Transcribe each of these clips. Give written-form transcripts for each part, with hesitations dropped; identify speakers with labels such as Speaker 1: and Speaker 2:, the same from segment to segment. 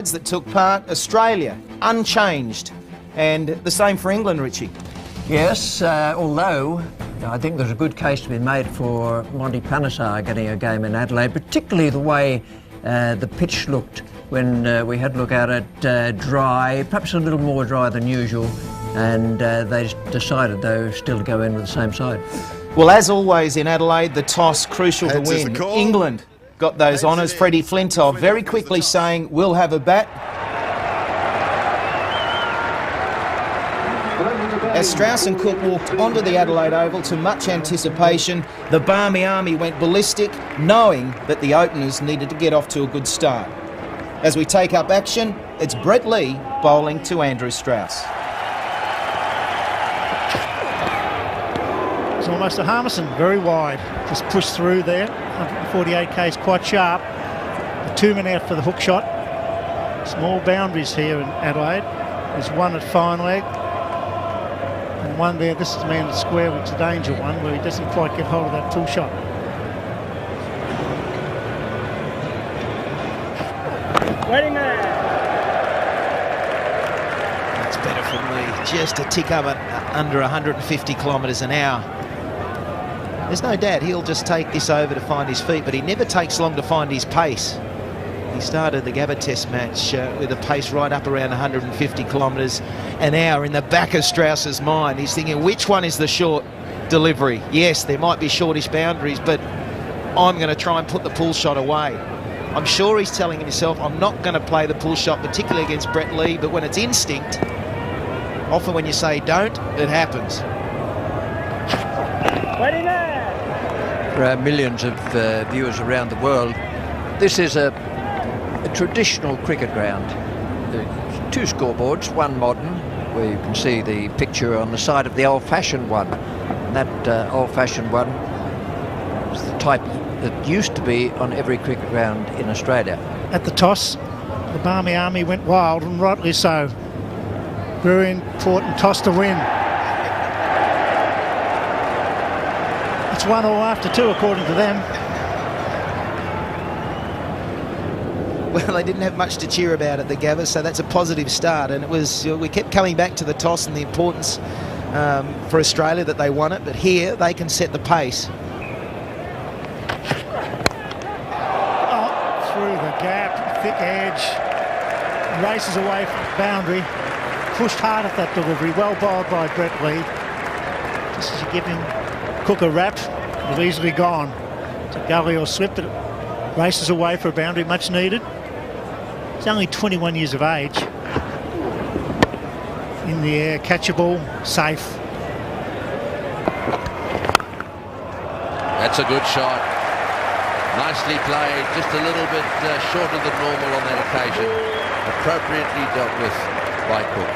Speaker 1: that took part, Australia, unchanged. And the same for England, Richie.
Speaker 2: Yes, although I think there's a good case to be made for Monty Panesar getting a game in Adelaide, particularly the way the pitch looked when we had a look at it, dry, perhaps a little more dry than usual, and they decided, though, still to go in with the same side.
Speaker 1: Well, as always in Adelaide, the toss crucial to win. England got those honours. Freddie Flintoff very quickly saying, we'll have a bat. As Strauss and Cook walked onto the Adelaide Oval to much anticipation, the Barmy Army went ballistic, knowing that the openers needed to get off to a good start. As we take up action, it's Brett Lee bowling to Andrew Strauss.
Speaker 3: It's almost a Harmison, very wide. Just pushed through there. 148 k's quite sharp. The 2-man out for the hook shot. Small boundaries here in Adelaide. There's one at fine leg. And one there, this is man at square, which is a danger one, where he doesn't quite get hold of that full shot.
Speaker 4: Waiting there.
Speaker 1: That's better from Lee. Just a tick up under 150 kilometres an hour. There's no doubt he'll just take this over to find his feet, but he never takes long to find his pace. He started the Gabba Test match with a pace right up around 150 kilometres an hour. In the back of Strauss's mind, he's thinking, which one is the short delivery? Yes, there might be shortish boundaries, but I'm going to try and put the pull shot away. I'm sure he's telling himself, I'm not going to play the pull shot, particularly against Brett Lee, but when it's instinct, often when you say don't, it happens.
Speaker 4: Waiting there.
Speaker 2: For our millions of viewers around the world, this is a traditional cricket ground. There's 2 scoreboards, one modern, where you can see the picture on the side of the old-fashioned one. And that old-fashioned one is the type that used to be on every cricket ground in Australia.
Speaker 3: At the toss, the Barmy Army went wild, and rightly so. Very important toss to win. It's 1 all after 2, according to them.
Speaker 1: Well, they didn't have much to cheer about at the Gabba, so that's a positive start. And it was, we kept coming back to the toss and the importance for Australia that they won it, but here they can set the pace.
Speaker 3: Oh, through the gap, thick edge, races away from the boundary, pushed hard at that delivery, well bowled by Brett Lee. Just as you give him Cook a wrap, it was easily gone. To gully or slip, but it races away for a boundary, much needed. He's only 21 years of age. In the air, catchable, safe.
Speaker 5: That's a good shot. Nicely played, just a little bit shorter than normal on that occasion. Appropriately dealt with by Cook.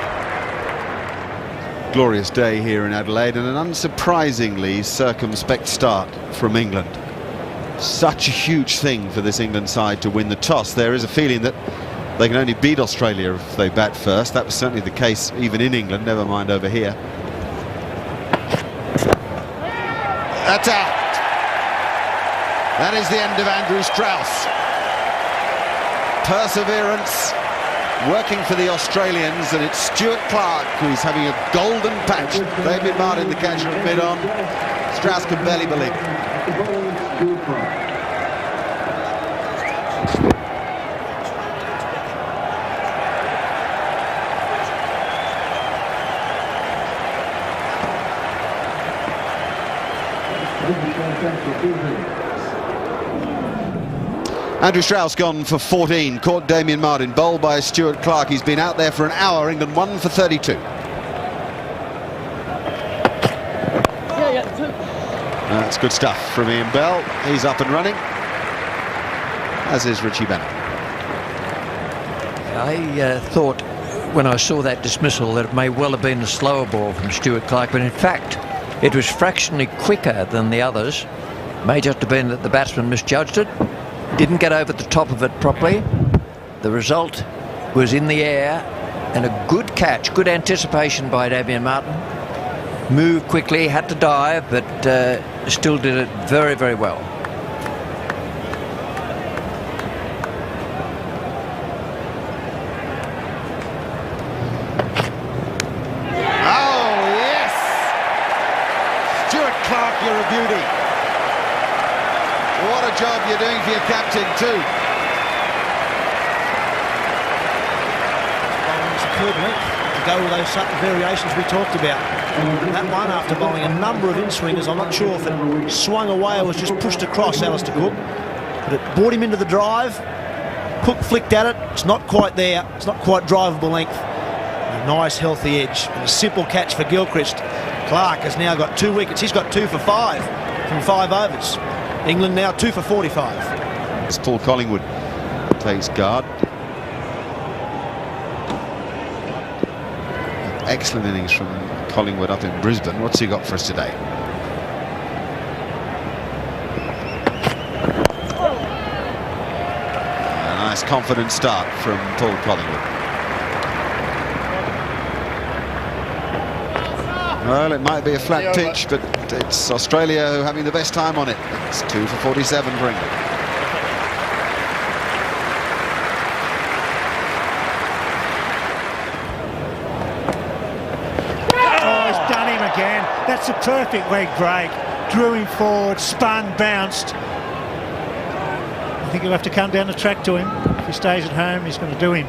Speaker 6: Glorious day here in Adelaide, and an unsurprisingly circumspect start from England. Such a huge thing for this England side to win the toss. There is a feeling that they can only beat Australia if they bat first. That was certainly the case even in England, never mind over here. That's out. That is the end of Andrew Strauss. Perseverance working for the Australians, and it's Stuart Clark who's having a golden patch. David Martin the catcher at mid-on. Strauss can barely believe it. Andrew Strauss gone for 14, caught Damien Martin, bowled by Stuart Clark. He's been out there for an hour. England 1 for 32. That's good stuff from Ian Bell. He's up and running, as is Richie Bennett.
Speaker 2: I thought when I saw that dismissal that it may well have been a slower ball from Stuart Clark, but in fact it was fractionally quicker than the others. May just have been that the batsman misjudged it, didn't get over the top of it properly. The result was in the air, and a good catch, good anticipation by Damien Martin. Moved quickly, had to dive, but still did it very, very well.
Speaker 6: job you're doing for your captain too.
Speaker 7: Superb length to go with those subtle variations we talked about. That one, after bowling a number of in-swingers, I'm not sure if it swung away or was just pushed across Alistair Cook, but it brought him into the drive. Cook flicked at it, it's not quite there, it's not quite drivable length. A nice healthy edge and a simple catch for Gilchrist. Clark has now got 2 wickets, he's got 2 for 5 from 5 overs. England now 2 for 45.
Speaker 6: As Paul Collingwood takes guard. Excellent innings from Collingwood up in Brisbane. What's he got for us today? A nice confident start from Paul Collingwood. Well, it might be a flat pitch, but it's Australia having the best time on it. It's 2 for 47 for England.
Speaker 3: That's a perfect leg break. Drew him forward, spun, bounced. I think he'll have to come down the track to him. If he stays at home, he's going to do him.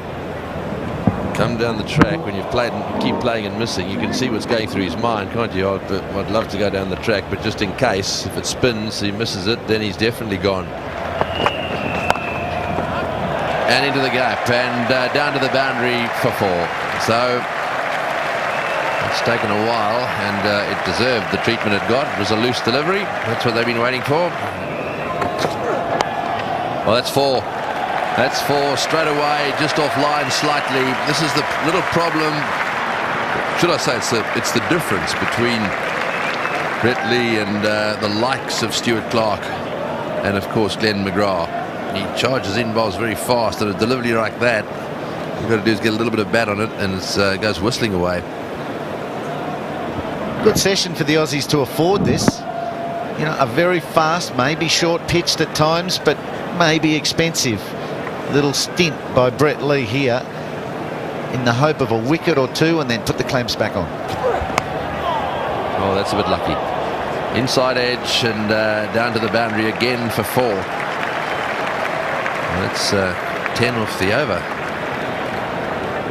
Speaker 5: Come down the track when you've played and keep playing and missing. You can see what's going through his mind, can't you? I'd love to go down the track, but just in case, if it spins, he misses it, then he's definitely gone. And into the gap and down to the boundary for 4. So it's taken a while, and it deserved the treatment it got. It was a loose delivery. That's what they've been waiting for. Well, that's 4. That's 4 straight away, just offline slightly. This is the little problem. Should I say it's the difference between Brett Lee and the likes of Stuart Clark and, of course, Glenn McGrath. He charges in balls very fast, and a delivery like that, all you've got to do is get a little bit of bat on it, and it goes whistling away.
Speaker 1: Good session for the Aussies to afford this. You know, a very fast, maybe short pitched at times, but maybe expensive. Little stint by Brett Lee here in the hope of a wicket or 2 and then put the clamps back on.
Speaker 5: Oh, that's a bit lucky. Inside edge and down to the boundary again for 4. That's 10 off the over.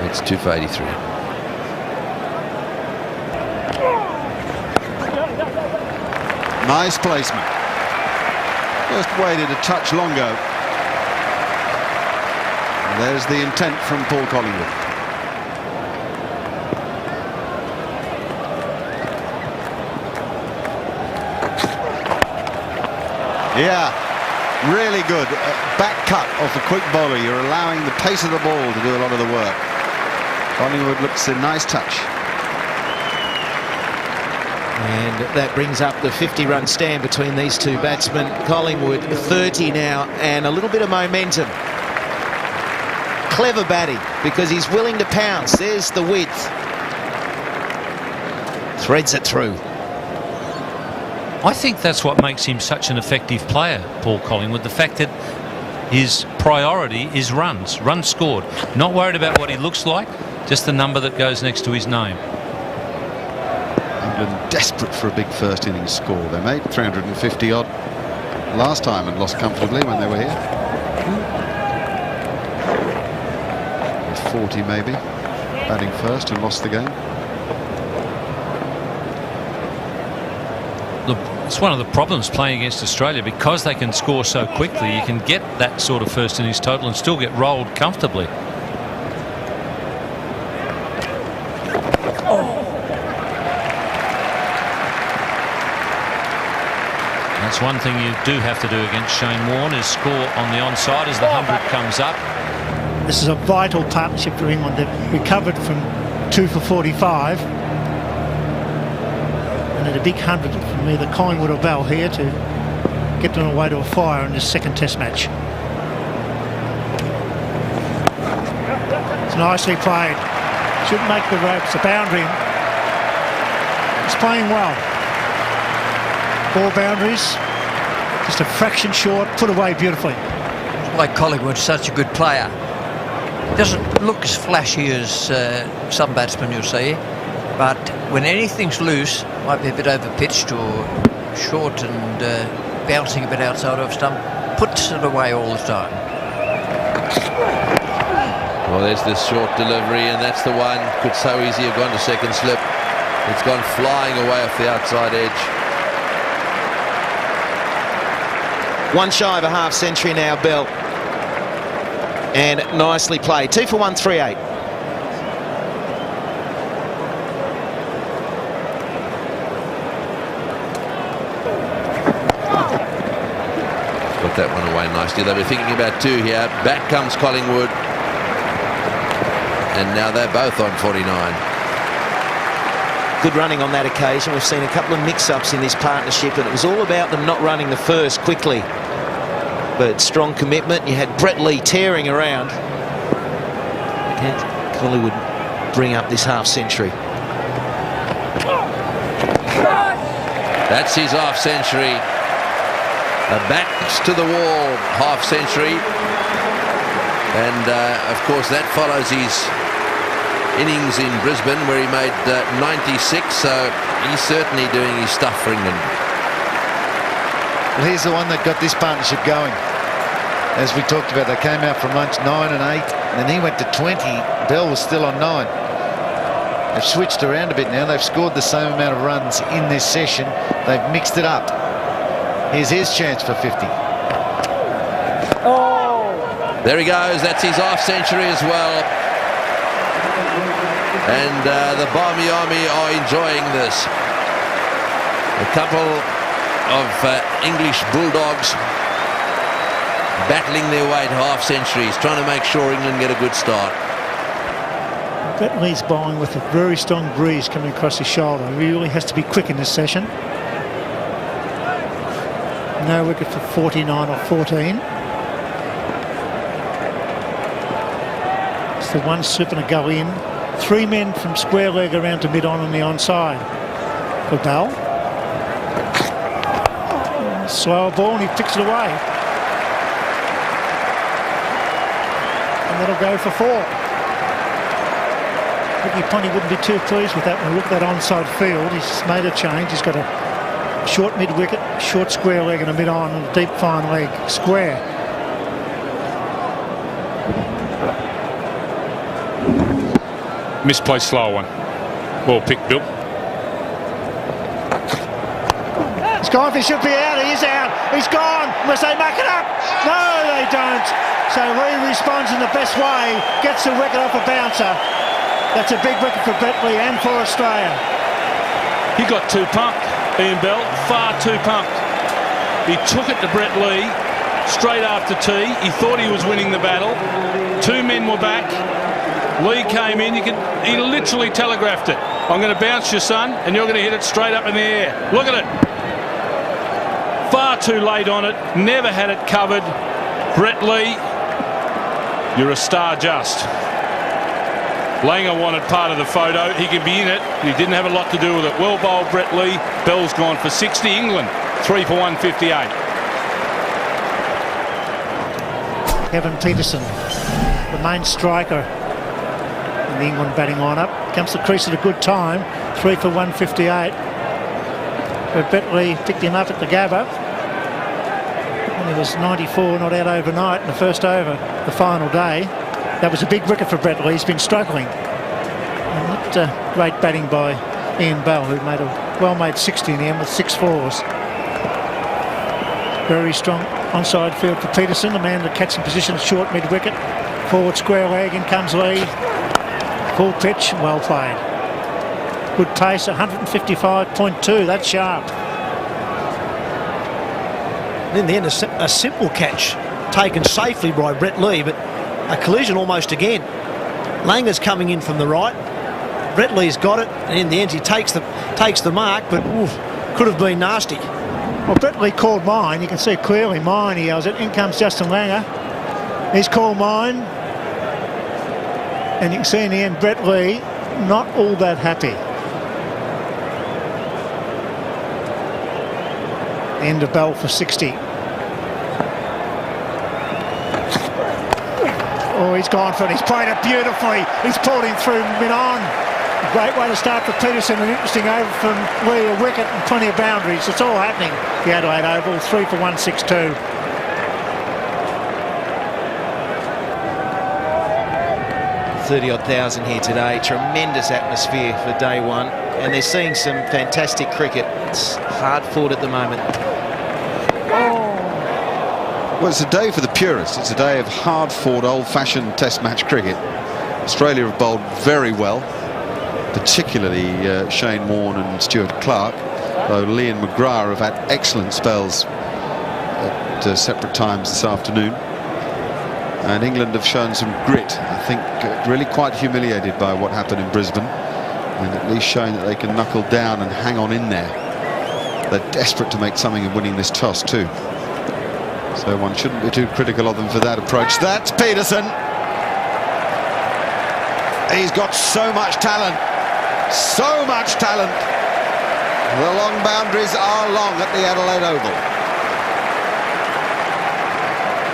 Speaker 5: It's 2 for 83.
Speaker 6: Nice placement. Just waited a touch longer. And there's the intent from Paul Collingwood. Yeah, really good. Back cut off a quick bowler. You're allowing the pace of the ball to do a lot of the work. Collingwood looks a nice touch.
Speaker 1: And that brings up the 50-run stand between these two batsmen. Collingwood 30 now, and a little bit of momentum. Clever batting because he's willing to pounce. There's the width. Threads it through.
Speaker 8: I think that's what makes him such an effective player, Paul Collingwood. The fact that his priority is runs scored. Not worried about what he looks like, just the number that goes next to his name.
Speaker 6: England desperate for a big first innings score. They made 350 odd last time and lost comfortably when they were here. 40 maybe, batting first, and lost the game.
Speaker 8: Look, it's one of the problems playing against Australia, because they can score so quickly. You can get that sort of first innings total and still get rolled comfortably. That's one thing you do have to do against Shane Warne, is score on the onside as the 100 comes up.
Speaker 3: This is a vital partnership for England. They've recovered from 2 for 45. And at a big 100 from either Collingwood or Bell here to get them away to a fire in this second test match. It's nicely played. Shouldn't make the ropes, a boundary. He's playing well. 4 boundaries, just a fraction short, put away beautifully.
Speaker 2: Why Collingwood's such a good player. He doesn't look as flashy as some batsmen you'll see, but when anything's loose, might be a bit over pitched or short and bouncing a bit outside of stump, puts it away all the time.
Speaker 5: Well, there's this short delivery, and that's the one. Could so easily have gone to second slip. It's gone flying away off the outside edge.
Speaker 1: One shy of a half century now, Bell. And nicely played. 2 for 138.
Speaker 5: Got that one away nicely. They were thinking about 2 here. Back comes Collingwood. And now they're both on 49.
Speaker 1: Good running on that occasion. We've seen a couple of mix-ups in this partnership, and it was all about them not running the first quickly. But strong commitment. You had Brett Lee tearing around. Can Collingwood bring up this half century?
Speaker 5: That's his half century. A backs to the wall half century. And of course that follows his innings in Brisbane where he made 96, so he's certainly doing his stuff for England.
Speaker 9: Well, here's the one that got this partnership going. As we talked about, they came out from lunch 9 and 8, and then he went to 20. Bell was still on 9. They've switched around a bit now. They've scored the same amount of runs in this session. They've mixed it up. Here's his chance for 50.
Speaker 5: There he goes. That's his half century as well. And the Barmy Army are enjoying this. A couple of English Bulldogs battling their way to half centuries, trying to make sure England get a good start.
Speaker 3: Brett Lee's bowling with a very strong breeze coming across his shoulder. He really has to be quick in this session. No wicket for 49 or 14. It's the one slipping to go in. 3 men from square leg around to mid-on the onside for Bell. Slower ball and he picks it away. And that'll go for 4. Ricky Ponty wouldn't be too pleased with that when we look at that onside field. He's made a change. He's got a short mid-wicket, short square leg and a mid-on and a deep fine leg square.
Speaker 4: Misplaced slower one. Well picked, Bill.
Speaker 3: He's gone. He should be out. He is out. He's gone. Unless they muck it up. No, they don't. So Lee responds in the best way. Gets the wicket off a bouncer. That's a big wicket for Brett Lee and for Australia.
Speaker 4: He got too pumped, Ian Bell. Far too pumped. He took it to Brett Lee straight after tee. He thought he was winning the battle. 2 men were back. Lee came in. He literally telegraphed it. I'm going to bounce your son and you're going to hit it straight up in the air. Look at it. Far too late on it. Never had it covered. Brett Lee, you're a star just. Langer wanted part of the photo. He can be in it. He didn't have a lot to do with it. Well bowled, Brett Lee. Bell's gone for 60. England 3 for 158.
Speaker 3: Kevin Peterson, the main striker in the England batting lineup, comes to crease at a good time. 3 for 158. But Brett Lee picked him up at the Gabba. And he was 94, not out overnight in the first over, the final day. That was a big wicket for Brett Lee. He's been struggling. And not great batting by Ian Bell, who made a well-made 60 in the end with 6 fours. Very strong onside field for Peterson, the man that catching position, short mid-wicket. Forward square leg, in comes Lee. Full pitch, well played. Good pace, 155.2, that's sharp.
Speaker 7: In the end, a simple catch taken safely by Brett Lee, but a collision almost again. Langer's coming in from the right. Brett Lee's got it, and in the end he takes the mark, but could have been nasty.
Speaker 3: Well, Brett Lee called mine. You can see clearly mine, he yells it. In comes Justin Langer. He's called mine. And you can see in the end, Brett Lee not all that happy. End of Bell for 60. Oh, he's gone for it. He's played it beautifully. He's pulled him through mid-on. A great way to start for Peterson. An interesting over from Lee, a wicket and plenty of boundaries. It's all happening. The Adelaide Oval, 3 for 162.
Speaker 1: 30-odd thousand here today. Tremendous atmosphere for day one. And they're seeing some fantastic cricket. It's hard-fought at the moment.
Speaker 6: Well, it's a day for the purists. It's a day of hard-fought, old-fashioned Test match cricket. Australia have bowled very well, particularly Shane Warne and Stuart Clark, though Lee and McGrath have had excellent spells at separate times this afternoon. And England have shown some grit. I think really quite humiliated by what happened in Brisbane, and at least showing that they can knuckle down and hang on in there. They're desperate to make something of winning this toss too. So one shouldn't be too critical of them for that approach. That's Peterson. He's got so much talent. So much talent. The long boundaries are long at the Adelaide Oval.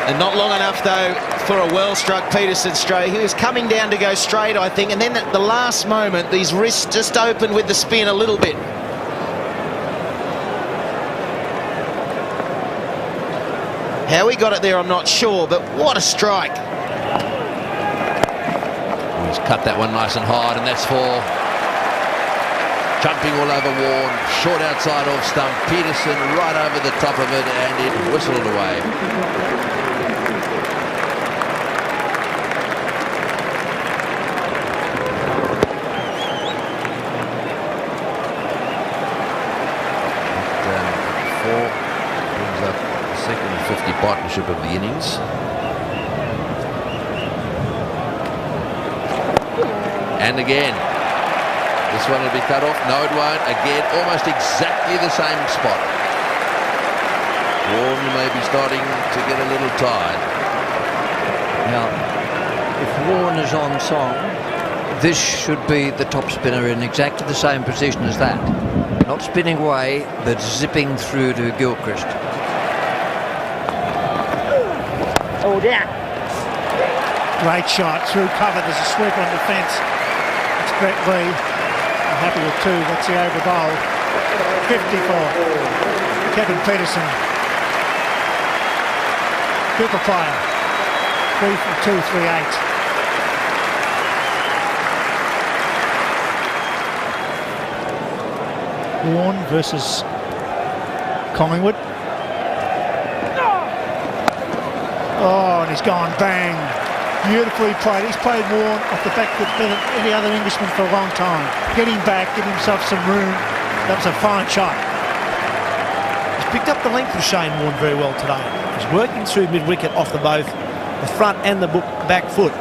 Speaker 1: And not long enough, though, for a well-struck Peterson straight. He was coming down to go straight, I think, and then at the last moment, these wrists just opened with the spin a little bit. How he got it there, I'm not sure, but what a strike.
Speaker 5: He's cut that one nice and hard, and that's for jumping all over Warne, short outside off stump, Peterson right over the top of it, and it whistled away. Brings up the second 50 partnership of the innings. And again, this one will be cut off. No, it won't. Again, almost exactly the same spot. Warne may be starting to get a little tired.
Speaker 2: Now, if Warne is on song, this should be the top spinner in exactly the same position as that. Not spinning away, but zipping through to Gilchrist.
Speaker 3: Oh, down. Great shot through cover. There's a sweep on defence. It's Brett Lee. I'm happy with two. That's the over bowl. 50 for Kevin Peterson. Cooper player. 3 for 2, 3-8. Warne versus Collingwood. Oh, and he's gone bang. Beautifully played. He's played Warne off the back foot better than any other Englishman for a long time. Get him back, give himself some room. That was a fine shot.
Speaker 7: He's picked up the length of Shane Warne very well today. He's working through mid-wicket off the both the front and the back foot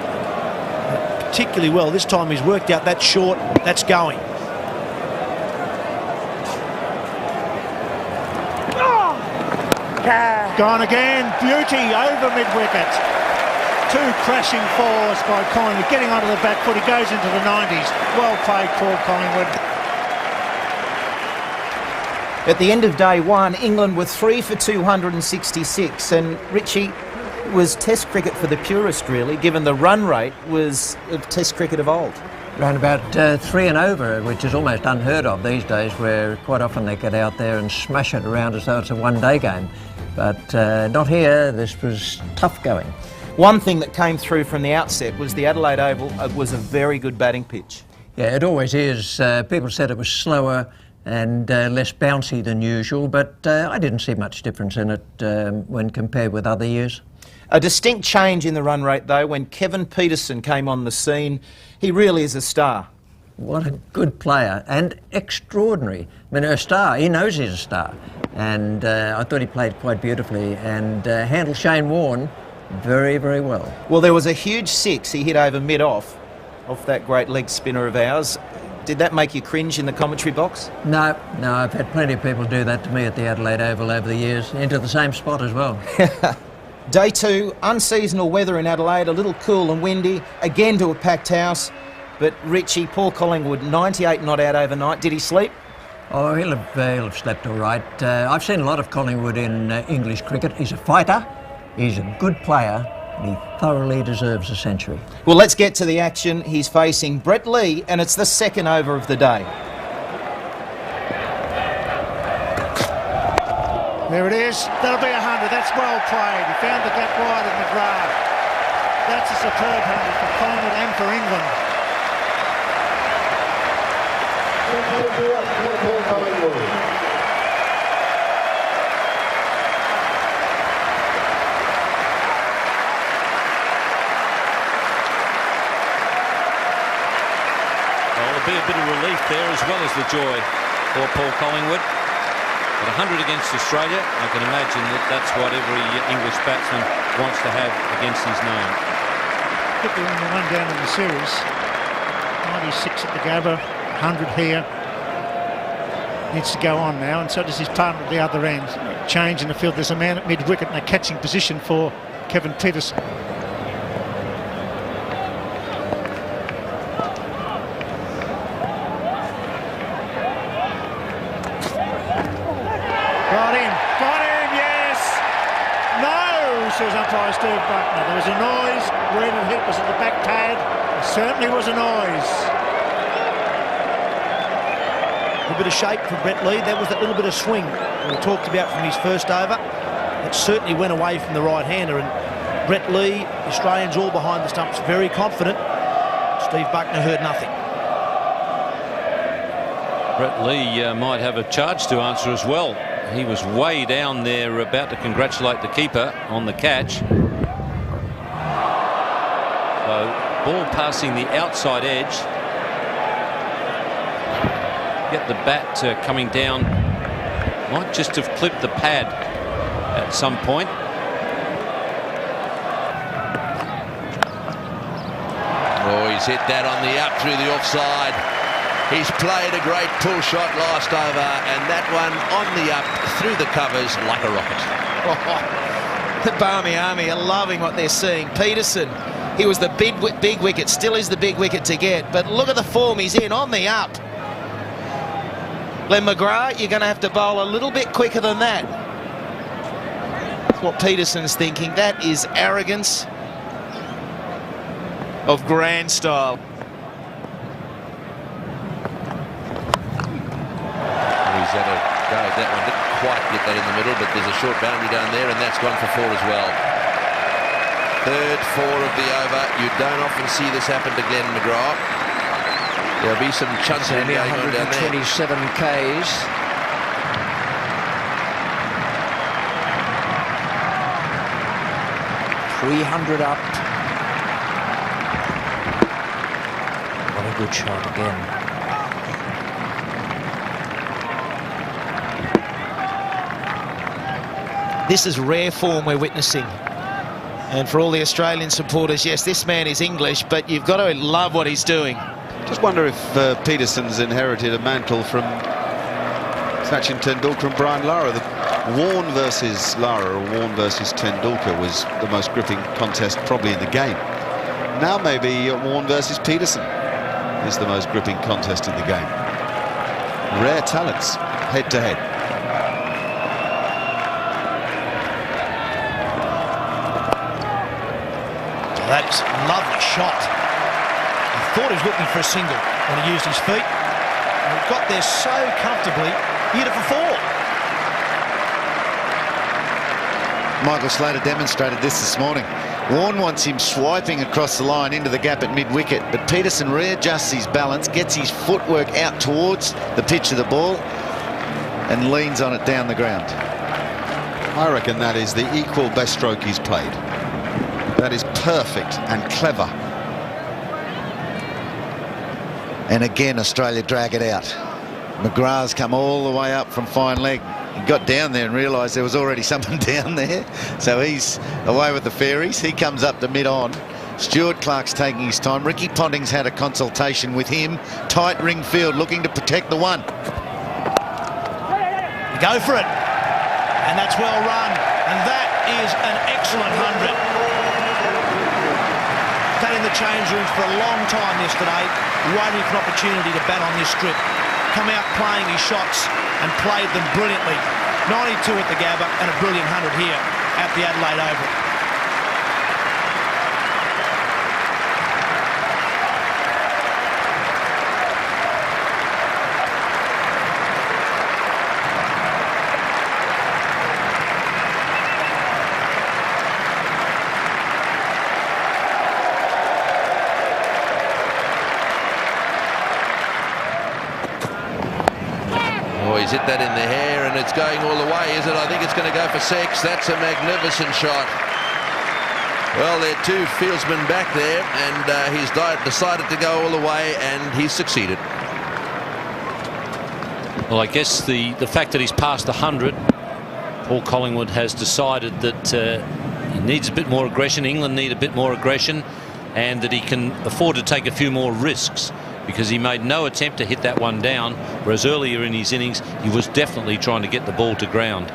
Speaker 7: particularly well. This time he's worked out that short, that's going.
Speaker 3: Gone again, beauty over mid-wicket. Two crashing fours by Collingwood, getting onto the back foot. He goes into the 90s. Well played, Paul Collingwood.
Speaker 1: At the end of day one, England were 3 for 266, and Richie, was Test cricket for the purist, really, given the run rate was of Test cricket of old.
Speaker 2: Around about 3 and over, which is almost unheard of these days, where quite often they get out there and smash it around as though it's a one-day game. But not here. This was tough going.
Speaker 1: One thing that came through from the outset was the Adelaide Oval was a very good batting pitch.
Speaker 2: Yeah, it always is. People said it was slower and less bouncy than usual, but I didn't see much difference in it when compared with other years.
Speaker 1: A distinct change in the run rate, though, when Kevin Peterson came on the scene. He really is a star.
Speaker 2: What a good player, and extraordinary. I mean, a star, he knows he's a star. And I thought he played quite beautifully and handled Shane Warne very, very well.
Speaker 1: Well, there was a huge six he hit over mid-off, off that great leg spinner of ours. Did that make you cringe in the commentary box?
Speaker 2: No, I've had plenty of people do that to me at the Adelaide Oval over the years, into the same spot as well.
Speaker 1: Day two, unseasonal weather in Adelaide, a little cool and windy, again to a packed house. But Richie, Paul Collingwood, 98 not out overnight. Did he sleep?
Speaker 2: Oh, he'll have slept all right. I've seen a lot of Collingwood in English cricket. He's a fighter, he's a good player, and he thoroughly deserves a century.
Speaker 1: Well, let's get to the action. He's facing Brett Lee, and it's the second over of the day.
Speaker 3: There it is. That'll be 100. That's well played. He found the gap wide of McGrath. That's a superb 100 for Collingwood and for England.
Speaker 8: Well, there'll be a bit of relief there as well as the joy for Paul Collingwood. But 100 against Australia, I can imagine that that's what every English batsman wants to have against his name.
Speaker 3: Particularly when they run down in the series. 96 at the Gabba, 100 here. Needs to go on now, and so does his partner at the other end. Change in the field. There's a man at mid-wicket in a catching position for Kevin Peterson. Says umpire Steve Buckner. There was a noise. Where it hit was at the back pad. There certainly was a noise.
Speaker 7: A bit of shape from Brett Lee. That was that little bit of swing we talked about from his first over. It certainly went away from the right-hander, and Brett Lee, Australians all behind the stumps, very confident. Steve Buckner heard nothing.
Speaker 8: Brett Lee might have a charge to answer as well. He was way down there about to congratulate the keeper on the catch. So ball passing the outside edge. Get the bat coming down. Might just have clipped the pad at some point.
Speaker 5: Oh, he's hit that on the up through the offside. He's played a great pull shot last over, and that one on the up through the covers like a rocket.
Speaker 1: The Barmy Army are loving what they're seeing. Peterson, he was the big wicket, still is the big wicket to get, but look at the form he's in on the up. Glenn McGrath, you're going to have to bowl a little bit quicker than that. That's what Peterson's thinking. That is arrogance of grand style.
Speaker 5: He's had a go at that one, didn't quite get that in the middle, but there's a short boundary down there, and that's gone for 4 as well. Third 4 of the over. You don't often see this happen to Glenn McGrath. There'll be some chunks going on down there.
Speaker 2: 127 Ks. .300 up. What a good shot again.
Speaker 1: This is rare form we're witnessing. And for all the Australian supporters, yes, this man is English, but you've got to love what he's doing.
Speaker 6: Just wonder if Peterson's inherited a mantle from Sachin Tendulkar and Brian Lara. The Warne versus Lara, or Warne versus Tendulkar, was the most gripping contest probably in the game. Now maybe Warne versus Peterson is the most gripping contest in the game. Rare talents, head-to-head.
Speaker 7: That's a lovely shot. I thought he was looking for a single when he used his feet. And he got there so comfortably. Beautiful four.
Speaker 9: Michael Slater demonstrated this morning. Warne wants him swiping across the line into the gap at mid-wicket, but Peterson readjusts his balance, gets his footwork out towards the pitch of the ball and leans on it down the ground.
Speaker 6: I reckon that is the equal best stroke he's played. That is perfect and clever.
Speaker 9: And again, Australia drag it out. McGrath's come all the way up from fine leg. He got down there and realised there was already someone down there. So he's away with the fairies. He comes up to mid-on. Stuart Clark's taking his time. Ricky Ponting's had a consultation with him. Tight ring field, looking to protect the one.
Speaker 7: Go for it. And that's well run. And that is an excellent 100. Sat in the change rooms for a long time yesterday, waiting for an opportunity to bat on this strip. Come out playing his shots and played them brilliantly. 92 at the Gabba and a brilliant 100 here at the Adelaide Oval.
Speaker 5: he's hit that in the hair, and it's going all the way, is it? I think it's going to go for 6. That's a magnificent shot. Well, there are 2 fieldsmen back there, and he's decided to go all the way, and he's succeeded.
Speaker 8: Well, I guess the fact that he's past 100, Paul Collingwood has decided that he needs a bit more aggression. England need a bit more aggression, and that he can afford to take a few more risks, because he made no attempt to hit that one down, whereas earlier in his innings he was definitely trying to get the ball to ground.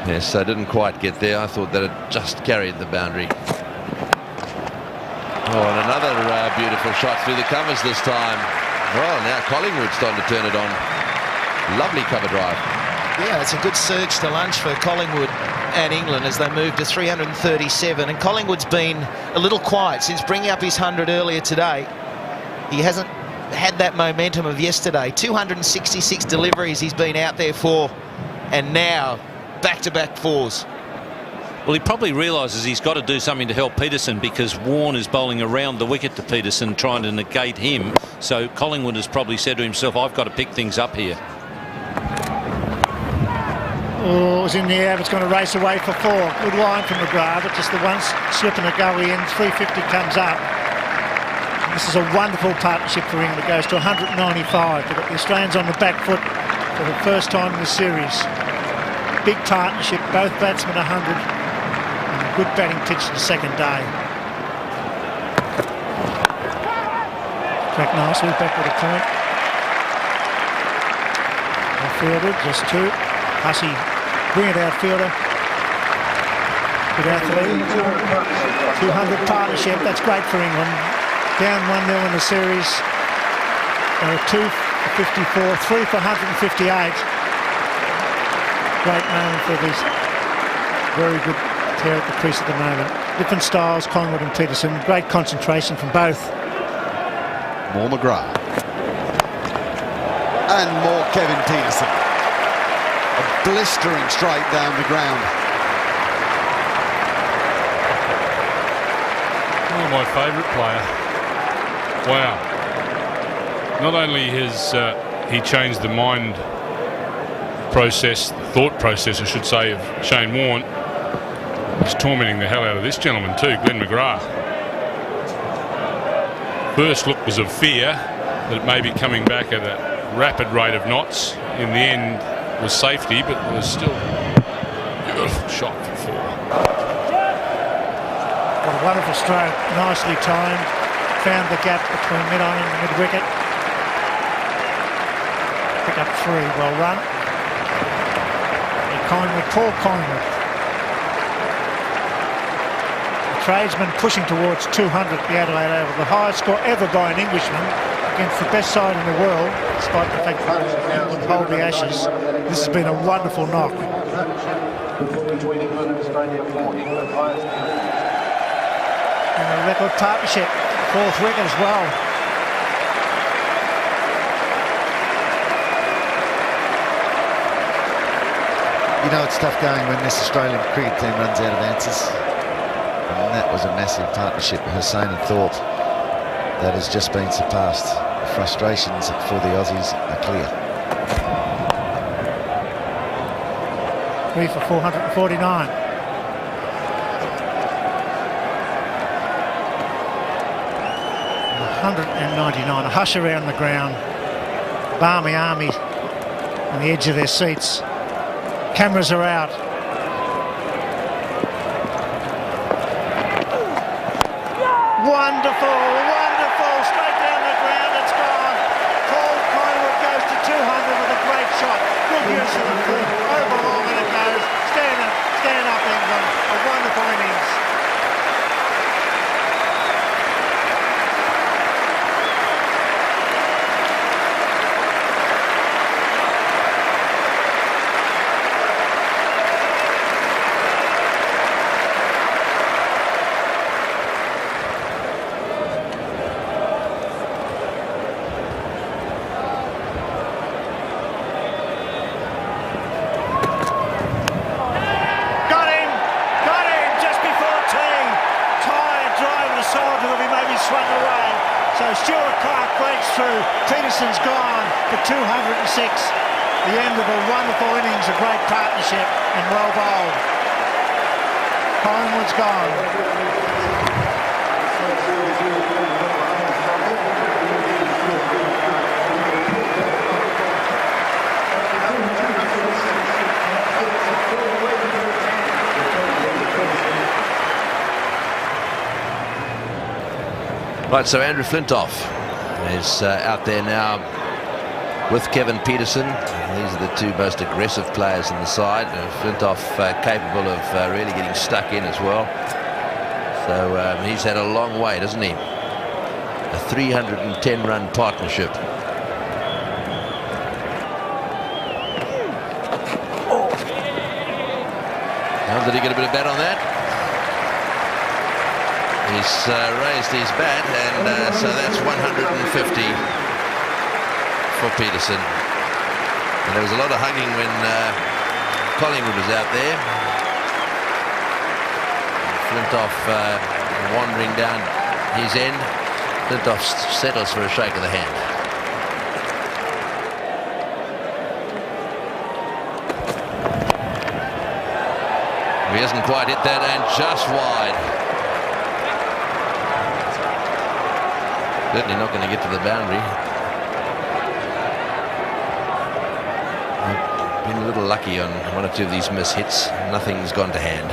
Speaker 5: Yes, I didn't quite get there. I thought that it just carried the boundary. Oh, and another beautiful shot through the covers this time. Well, now Collingwood's starting to turn it on. Lovely cover drive.
Speaker 1: Yeah, it's a good surge to lunch for Collingwood and England as they move to 337. And Collingwood's been a little quiet since bringing up his 100 earlier today. He hasn't had that momentum of yesterday. 266 deliveries he's been out there for, and now back-to-back 4s.
Speaker 8: Well, he probably realises he's got to do something to help Peterson, because Warne is bowling around the wicket to Peterson, trying to negate him. So Collingwood has probably said to himself, I've got to pick things up here.
Speaker 3: Oh, it was in the air. It's going to race away for 4. Good line from McGrath, but just the one slip and a go in. 350 comes up. This is a wonderful partnership for England. It goes to 195. They've got the Australians on the back foot for the first time in the series. Big partnership, both batsmen 100. And a good batting pitch the second day. Track nicely, back with a point. Fielded, just 2. Hussey, brilliant outfielder. Good athlete. 200 partnership, that's great for England. Down 1-0 in the series. 2 for 54, 3 for 158. Great moment for this very good pair at the crease at the moment. Different styles, Collingwood and Peterson. Great concentration from both.
Speaker 6: More McGrath. And more Kevin Peterson. A blistering strike down the ground.
Speaker 4: Oh, my favourite player. Wow. Not only has he changed the mind process, the thought process, I should say, of Shane Warne, he's tormenting the hell out of this gentleman too, Glenn McGrath. First look was of fear that it may be coming back at a rapid rate of knots. In the end, was safety, but it was still a beautiful shot for 4.
Speaker 3: What a wonderful stroke, nicely timed. Found the gap between mid-on and mid-wicket. Pick up 3, well run. Collingwood, Paul Collingwood. The tradesman pushing towards 200 the Adelaide Oval, the highest score ever by an Englishman against the best side in the world, despite the fact that England hold the Ashes. This has been a wonderful knock. And a record partnership, 4th wicket as well.
Speaker 9: You know it's tough going when this Australian cricket team runs out of answers. And that was a massive partnership, Hussain and Thorpe, that has just been surpassed. The frustrations for the Aussies are clear.
Speaker 3: 3 for 449. .199, a hush around the ground. Barmy Army on the edge of their seats. Cameras are out. Wonderful, wonderful, straight down the ground, it's gone. Paul Collingwood goes to 200 with a great shot. Good use of the foot, over long and it goes. Stand up England, a wonderful innings. Swung away. So Stuart Clark breaks through. Peterson's gone for 206. The end of a wonderful innings, a great partnership, and well bowled. Collingwood's gone.
Speaker 5: Right, so Andrew Flintoff is out there now with Kevin Peterson. These are the two most aggressive players in the side. Flintoff capable of really getting stuck in as well. So he's had a long way, doesn't he? A 310-run partnership. Now, did he get a bit of bat on that? He's raised his bat, and so that's 150 for Peterson. And there was a lot of hugging when Collingwood was out there. Flintoff wandering down his end. Flintoff settles for a shake of the hand. He hasn't quite hit that, and just wide. Certainly not going to get to the boundary. I've been a little lucky on one or two of these miss hits. Nothing's gone to hand.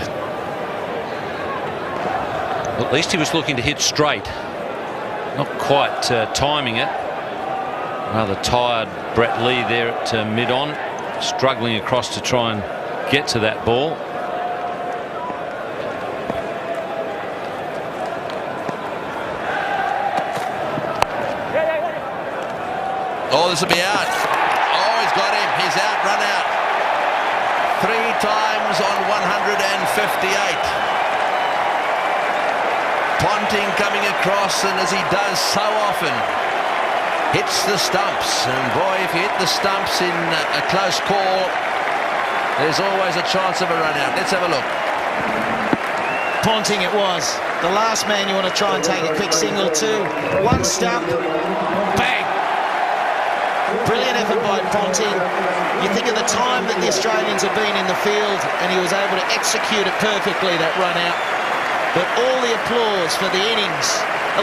Speaker 8: Well, at least he was looking to hit straight. Not quite timing it. Rather tired Brett Lee there at mid-on. Struggling across to try and get to that ball.
Speaker 5: Oh, this will be out. Oh, he's got him. He's out, run out. 3 times on 158. Ponting coming across, and as he does so often, hits the stumps. And boy, if you hit the stumps in a close call, there's always a chance of a run out. Let's have a look.
Speaker 1: Ponting it was. The last man you want to try and take a quick single to. One stump, bang. Brilliant effort by Ponting. You think of the time that the Australians have been in the field, and he was able to execute it perfectly, that run out. But all the applause for the innings,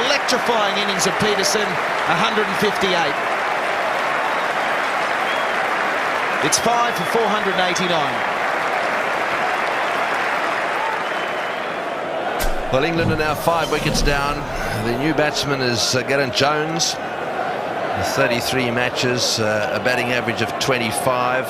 Speaker 1: electrifying innings of Peterson, 158. It's 5 for 489.
Speaker 5: Well, England are now 5 wickets down. The new batsman is Geraint Jones. 33 matches, a batting average of 25.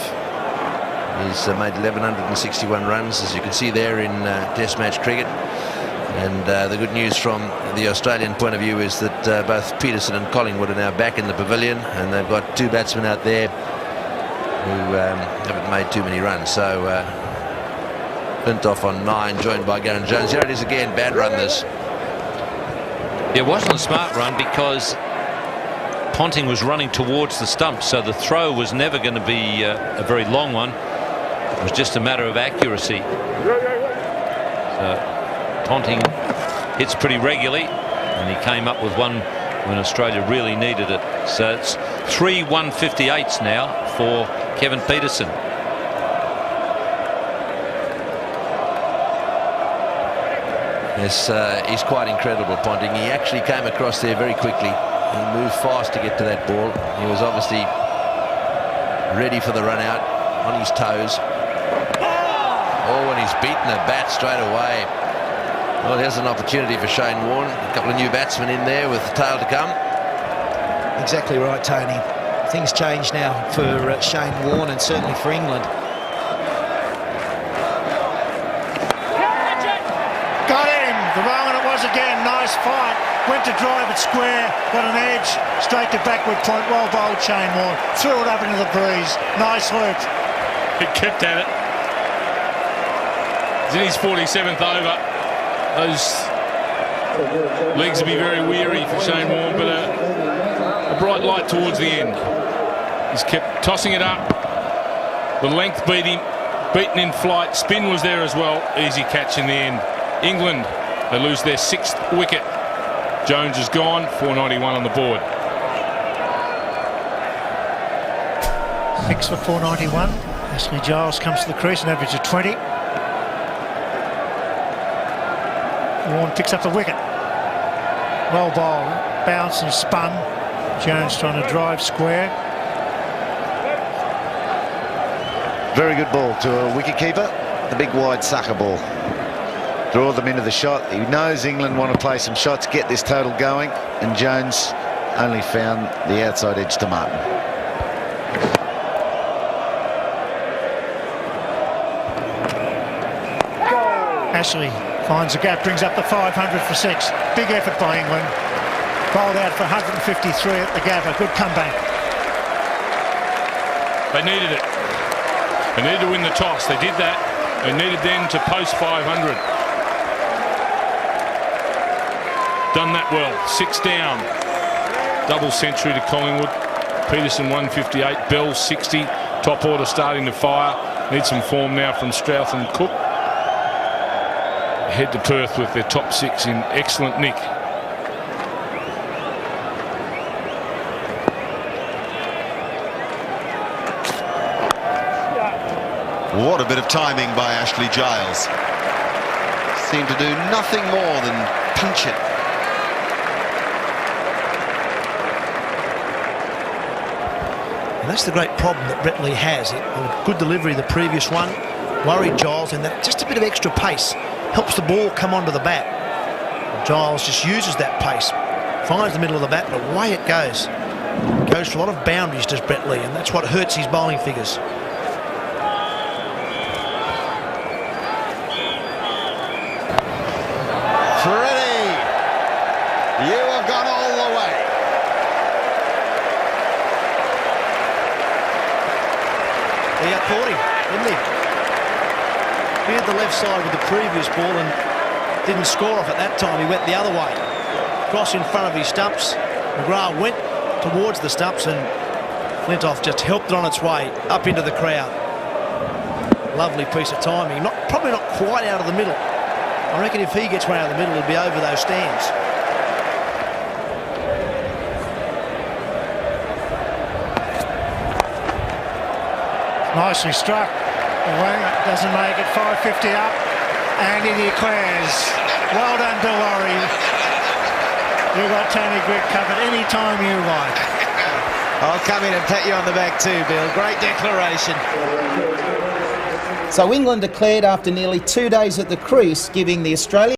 Speaker 5: He's made 1,161 runs, as you can see there in Test match cricket. And the good news from the Australian point of view is that both Peterson and Collingwood are now back in the pavilion, and they've got 2 batsmen out there who haven't made too many runs. So Flintoff on 9, joined by Geraint Jones. Here it is again, bad run this.
Speaker 8: It wasn't a smart run because Ponting was running towards the stump, so the throw was never going to be a very long one. It was just a matter of accuracy. So Ponting hits pretty regularly, and he came up with one when Australia really needed it. So it's 3 158s now for Kevin Peterson.
Speaker 5: Yes, he's quite incredible, Ponting. He actually came across there very quickly. He moved fast to get to that ball. He was obviously ready for the run out, on his toes. Oh, and he's beaten a bat straight away. Well, here's an opportunity for Shane Warne. A couple of new batsmen in there with the tail to come.
Speaker 1: Exactly right, Tony. Things change now for Shane Warne, and certainly for England.
Speaker 3: Got him! The wrong one it was again. Nice fight. Went to drive it square, got an edge, straight to backward point. Well bowled, Shane Warne. Threw it up into the breeze. Nice work.
Speaker 4: He kept at it. He's in his 47th over. Those legs will be very weary for Shane Warne, but a bright light towards the end. He's kept tossing it up. The length beat him. Beaten in flight. Spin was there as well. Easy catch in the end. England, they lose their 6th wicket. Jones is gone. 491 on the board.
Speaker 3: Picks for 491. Ashley Giles comes to the crease, an average of 20. Warren picks up the wicket. Well bowled, bounced and spun. Jones trying to drive square.
Speaker 9: Very good ball to a wicketkeeper. The big wide sucker ball. Draw them into the shot. He knows England want to play some shots, get this total going, and Jones only found the outside edge to Martin.
Speaker 3: Ashley finds a gap, brings up the 500 for 6. Big effort by England. Bowled out for 153 at the gap. A good comeback.
Speaker 4: They needed it. They needed to win the toss. They did that. They needed then to post 500. Done that well. 6 down. Double century to Collingwood. Peterson 158. Bell 60. Top order starting to fire. Need some form now from Strouth and Cook. Head to Perth with their top 6 in excellent nick.
Speaker 6: What a bit of timing by Ashley Giles. Seemed to do nothing more than punch it.
Speaker 7: And that's the great problem that Brett Lee has. Good delivery the previous one, worried Giles, and that just a bit of extra pace helps the ball come onto the bat. Giles just uses that pace, finds the middle of the bat, and away it goes. Goes for a lot of boundaries, does Brett Lee, and that's what hurts his bowling figures.
Speaker 6: Freddie, you have gone all the way.
Speaker 7: He outcaught him, didn't he? He had the left side with the previous ball and didn't score off at that time. He went the other way. Cross in front of his stumps. McGrath went towards the stumps and Flintoff just helped it on its way up into the crowd. Lovely piece of timing. Probably not quite out of the middle. I reckon if he gets one out of the middle, he'll be over those stands.
Speaker 3: Nicely struck. Wang doesn't make it. 550 up, and he declares, well done, Delorry. You've got Tony Grigg covered any time you like.
Speaker 1: I'll come in and pat you on the back too, Bill. Great declaration. So England declared after nearly 2 days at the crease, giving the Australian